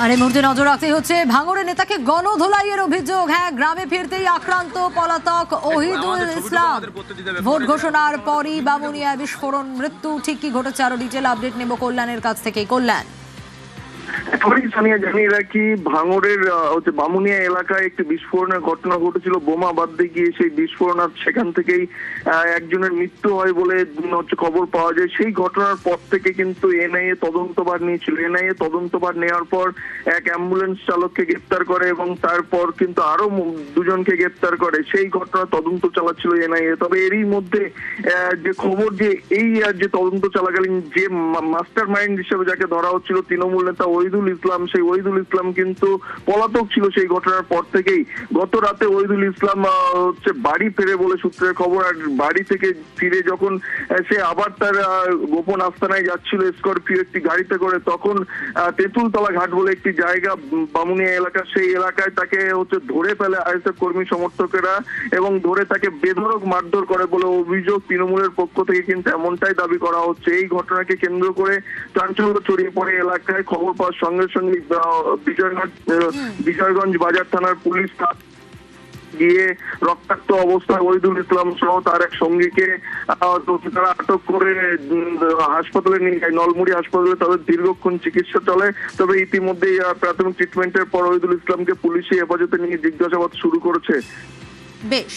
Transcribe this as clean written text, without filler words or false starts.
আর এই মুহূর্তে নজর রাখতে হচ্ছে ভাঙড়ের নেতাকে গণধোলাইয়ের অভিযোগ। হ্যাঁ, গ্রামে ফিরতেই আক্রান্ত পলাতক ওহিদুল ইসলাম। ভোট ঘোষণার পরই বামুনিয়ায় বিস্ফোরণ, মৃত্যু। ঠিক কি ঘটেছে আরো ডিটেল আপডেট নেব কল্যাণের কাছ থেকে। কল্যাণ, জানিয়ে রাখি, ভাঙড়ের বামুনিয়া এলাকায় একটি বিস্ফোরণের ঘটনা ঘটেছিল। বোমা বাঁধতে গিয়ে সেই বিস্ফোরণ, সেখান থেকেই একজনের মৃত্যু হয় বলে খবর পাওয়া যায়। সেই ঘটনার পর থেকে কিন্তু এনআইএ তদন্তভার নিয়েছিল। এনআইএ তদন্তভার নেওয়ার পর এক অ্যাম্বুলেন্স চালককে গ্রেপ্তার করে এবং তারপর কিন্তু আরো দুজনকে গ্রেপ্তার করে। সেই ঘটনা তদন্ত চালাচ্ছিল এনআইএ। তবে এরই মধ্যে যে খবর, যে এই যে তদন্ত চলাকালীন যে মাস্টার মাইন্ড হিসেবে যাকে ধরা হচ্ছিল তৃণমূল নেতা ওহিদুল ইসলাম, সেই ওহিদুল ইসলাম কিন্তু পলাতক ছিল সেই ঘটনার পর থেকেই। গত রাতে ওহিদুল ইসলাম বাড়ি ফেরে বলে সূত্রের খবর। আর বাড়ি থেকে ফিরে যখন সে আবার তার গোপন আস্তানায় যাচ্ছিল স্করপিও একটি গাড়িতে করে, তখন তেঁতুলতলা ঘাট বলে একটি জায়গা বামুনিয়া এলাকা, সেই এলাকায় তাকে ধরে ফেলে আইএসএফ কর্মী সমর্থকেরা এবং ধরে তাকে বেধড়ক মারধর করে বলে অভিযোগ। তৃণমূলের পক্ষ থেকে কিন্তু এমনটাই দাবি করা হচ্ছে। এই ঘটনাকে কেন্দ্র করে চাঞ্চল্য ছড়িয়ে পড়ে এলাকায়। খবর পাওয়ার সঙ্গে সঙ্গে বিজয়গঞ্জ বাজার থানার পুলিশ গিয়ে রক্তাক্ত অবস্থায় ওহিদুল ইসলাম সহ তার এক সঙ্গীকে তারা আটক করে হাসপাতালে নিয়ে যায়, নলমুড়ি হাসপাতালে। তাদের দীর্ঘক্ষণ চিকিৎসা চলে। তবে ইতিমধ্যেই প্রাথমিক ট্রিটমেন্টের পর ওহিদুল ইসলামকে পুলিশি হেফাজতে নিয়ে জিজ্ঞাসাবাদ শুরু করেছে। বেশ।